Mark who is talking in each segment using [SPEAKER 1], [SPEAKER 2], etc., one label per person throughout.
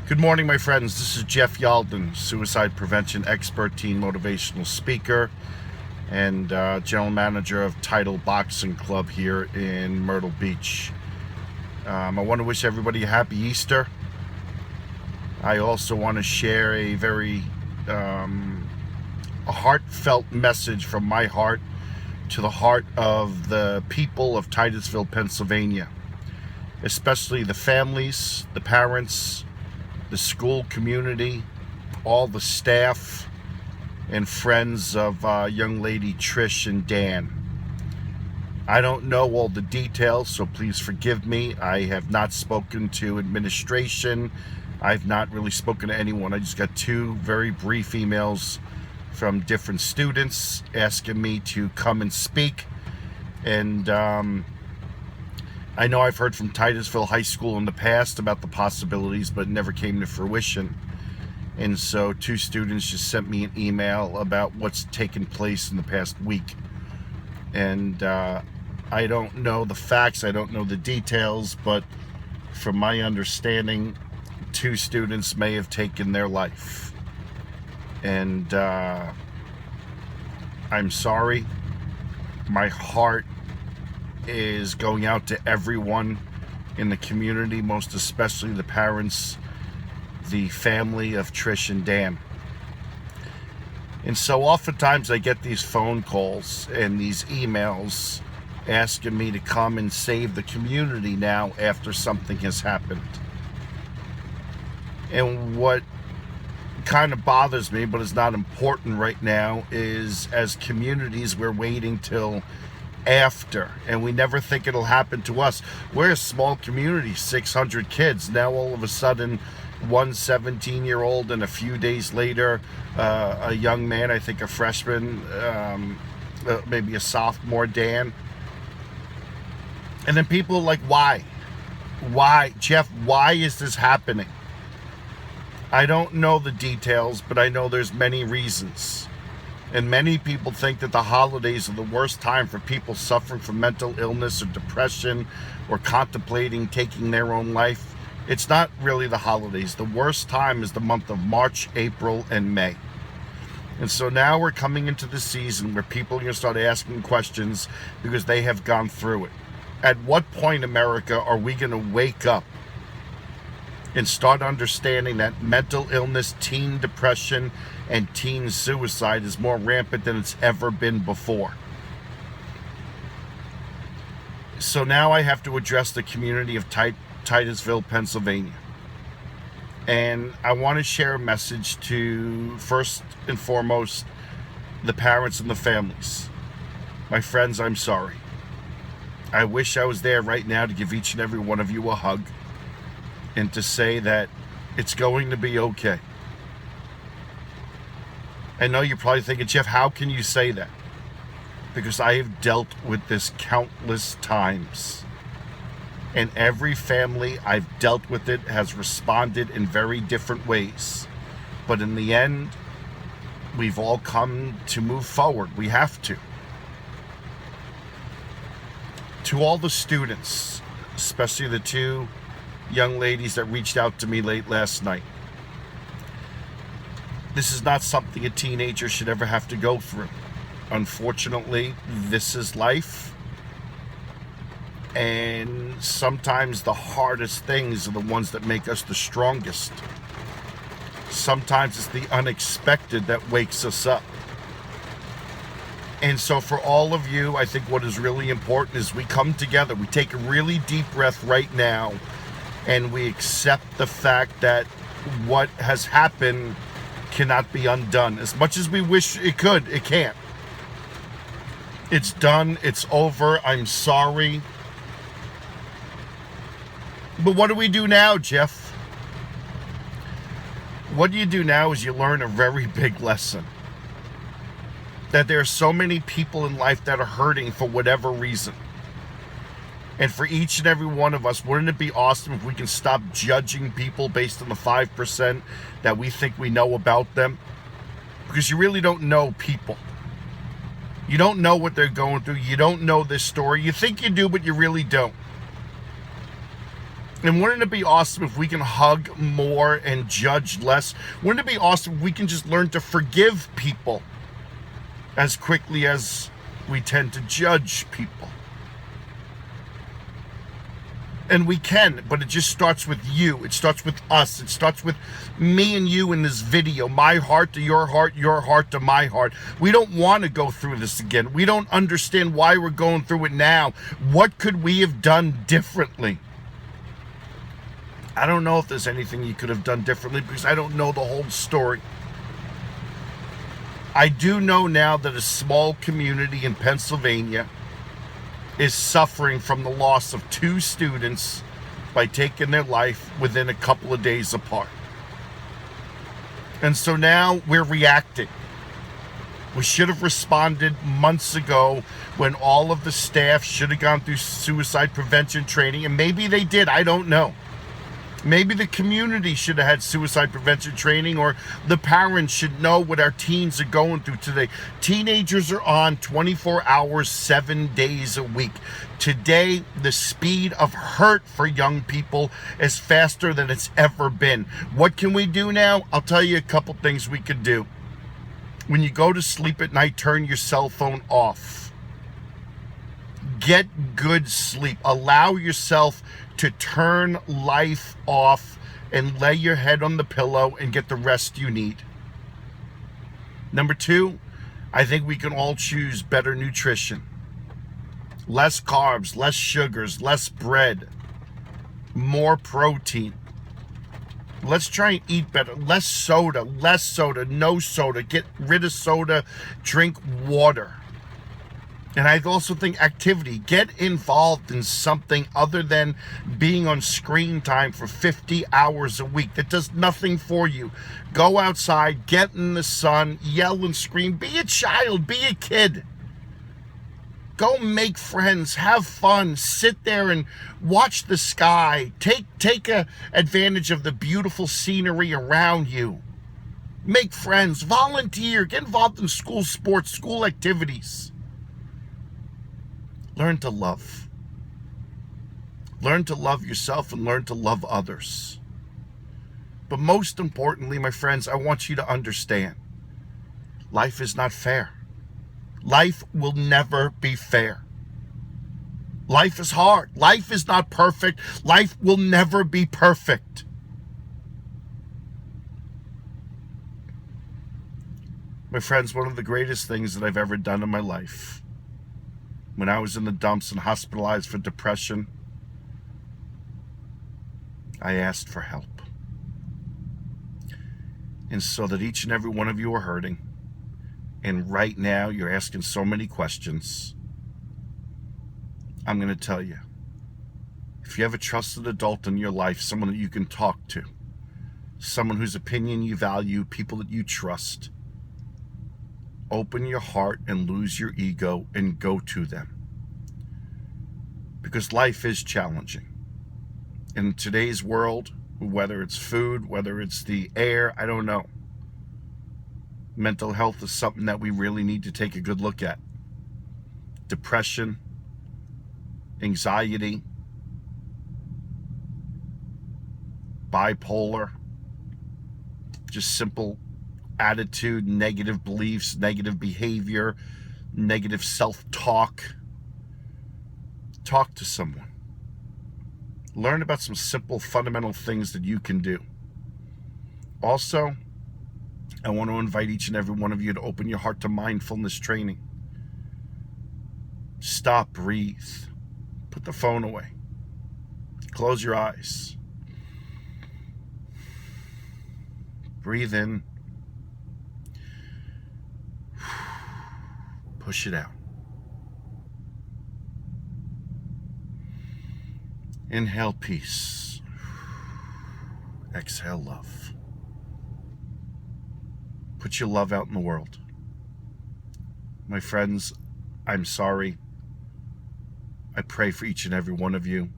[SPEAKER 1] Good morning, my friends. This is Jeff Yalden, suicide prevention expert, teen motivational speaker, and general manager of Title Boxing Club here in Myrtle Beach. I want to wish everybody a happy Easter. I also want to share a very heartfelt message from my heart to the heart of the people of Titusville, Pennsylvania, especially the families, the parents, the school community, all the staff and friends of young lady Trish and Dan. I don't know all the details, so please forgive me. I have not spoken to administration. I've not really spoken to anyone. I just got two very brief emails from different students asking me to come and speak. And I know I've heard from Titusville High School in the past about the possibilities, but it never came to fruition. And so two students just sent me an email about what's taken place in the past week. And I don't know the facts, I don't know the details, but from my understanding, two students may have taken their life. And I'm sorry. My heart is going out to everyone in the community, most especially the parents, the family of Trish and Dan. And so oftentimes I get these phone calls and these emails asking me to come and save the community now after something has happened. And what kind of bothers me, but is not important right now, is as communities we're waiting till after, and we never think it'll happen to us. We're a small community, 600 kids. Now all of a sudden, one 17-year-old, and a few days later, a young man, I think a freshman, maybe a sophomore, Dan. And then people are like, why? Why, Jeff, why is this happening? I don't know the details, but I know there's many reasons. And many people think that the holidays are the worst time for people suffering from mental illness or depression or contemplating taking their own life. It's not really the holidays. The worst time is the month of March, April, and May. And so now we're coming into the season where people are going to start asking questions because they have gone through it. At what point, America, are we going to wake up and start understanding that mental illness, teen depression, and teen suicide is more rampant than it's ever been before? So now I have to address the community of Titusville, Pennsylvania. And I want to share a message to, first and foremost, the parents and the families. My friends, I'm sorry. I wish I was there right now to give each and every one of you a hug and to say that it's going to be okay. I know you're probably thinking, Jeff, how can you say that? Because I have dealt with this countless times. And every family I've dealt with it has responded in very different ways. But in the end, we've all come to move forward. We have to. To all the students, especially the two young ladies that reached out to me late last night. This is not something a teenager should ever have to go through. Unfortunately, this is life. And sometimes the hardest things are the ones that make us the strongest. Sometimes it's the unexpected that wakes us up. And so for all of you, I think what is really important is we come together. We take a really deep breath right now. And we accept the fact that what has happened cannot be undone. As much as we wish it could, it can't. It's done. It's over. I'm sorry. But what do we do now, Jeff? What you do now is you learn a very big lesson. That there are so many people in life that are hurting for whatever reason. And for each and every one of us, wouldn't it be awesome if we can stop judging people based on the 5% that we think we know about them? Because you really don't know people. You don't know what they're going through. You don't know this story. You think you do, but you really don't. And wouldn't it be awesome if we can hug more and judge less? Wouldn't it be awesome if we can just learn to forgive people as quickly as we tend to judge people? And we can, but it just starts with you. It starts with us. It starts with me and you in this video. My heart to your heart to my heart. We don't want to go through this again. We don't understand why we're going through it now. What could we have done differently? I don't know if there's anything you could have done differently because I don't know the whole story. I do know now that a small community in Pennsylvania is suffering from the loss of 2 students by taking their life within a couple of days apart. And so now we're reacting. We should have responded months ago when all of the staff should have gone through suicide prevention training, and maybe they did, I don't know. Maybe the community should have had suicide prevention training, or the parents should know what our teens are going through today. Teenagers are on 24 hours, 7 days a week. Today, the speed of hurt for young people is faster than it's ever been. What can we do now? I'll tell you a couple things we could do. When you go to sleep at night, turn your cell phone off. Get good sleep. Allow yourself to turn life off and lay your head on the pillow and get the rest you need. Number 2, I think we can all choose better nutrition. Less carbs, less sugars, less bread, more protein. Let's try and eat better. Less soda, no soda. Get rid of soda, drink water. And I also think activity. Get involved in something other than being on screen time for 50 hours a week. That does nothing for you. Go outside, get in the sun, yell and scream. Be a child, be a kid. Go make friends, have fun, sit there and watch the sky. Take advantage of the beautiful scenery around you. Make friends, volunteer, get involved in school sports, school activities. Learn to love. Learn to love yourself and learn to love others. But most importantly, my friends, I want you to understand, life is not fair. Life will never be fair. Life is hard. Life is not perfect. Life will never be perfect. My friends, one of the greatest things that I've ever done in my life, when I was in the dumps and hospitalized for depression, I asked for help. And so that each and every one of you are hurting, and right now you're asking so many questions, I'm going to tell you, if you have a trusted adult in your life, someone that you can talk to, someone whose opinion you value, people that you trust, open your heart and lose your ego and go to them. Because life is challenging. In today's world, whether it's food, whether it's the air, I don't know. Mental health is something that we really need to take a good look at. Depression, anxiety, bipolar, just simple attitude, negative beliefs, negative behavior, negative self-talk. Talk to someone. Learn about some simple, fundamental things that you can do. Also, I want to invite each and every one of you to open your heart to mindfulness training. Stop, breathe. Put the phone away. Close your eyes. Breathe in. Push it out. Inhale peace. Exhale love. Put your love out in the world. My friends, I'm sorry. I pray for each and every one of you.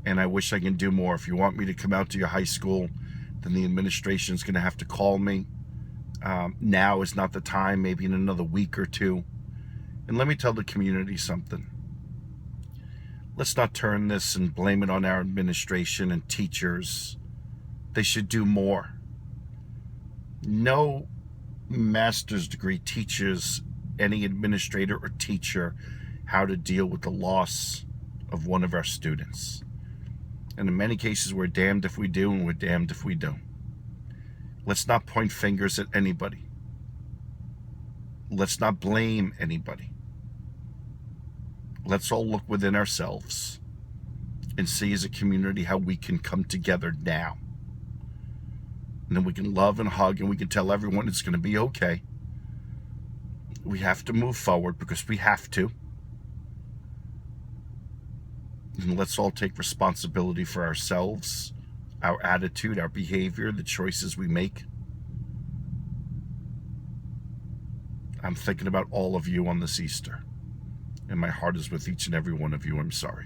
[SPEAKER 1] And I wish I can do more. If you want me to come out to your high school, then the administration is going to have to call me. Now is not the time, maybe in another week or two. And let me tell the community something. Let's not turn this and blame it on our administration and teachers. They should do more. No master's degree teaches any administrator or teacher how to deal with the loss of one of our students. And in many cases, we're damned if we do and we're damned if we don't. Let's not point fingers at anybody. Let's not blame anybody. Let's all look within ourselves and see as a community how we can come together now. And then we can love and hug and we can tell everyone it's going to be okay. We have to move forward because we have to. And let's all take responsibility for ourselves, our attitude, our behavior, the choices we make. I'm thinking about all of you on this Easter. And my heart is with each and every one of you. I'm sorry.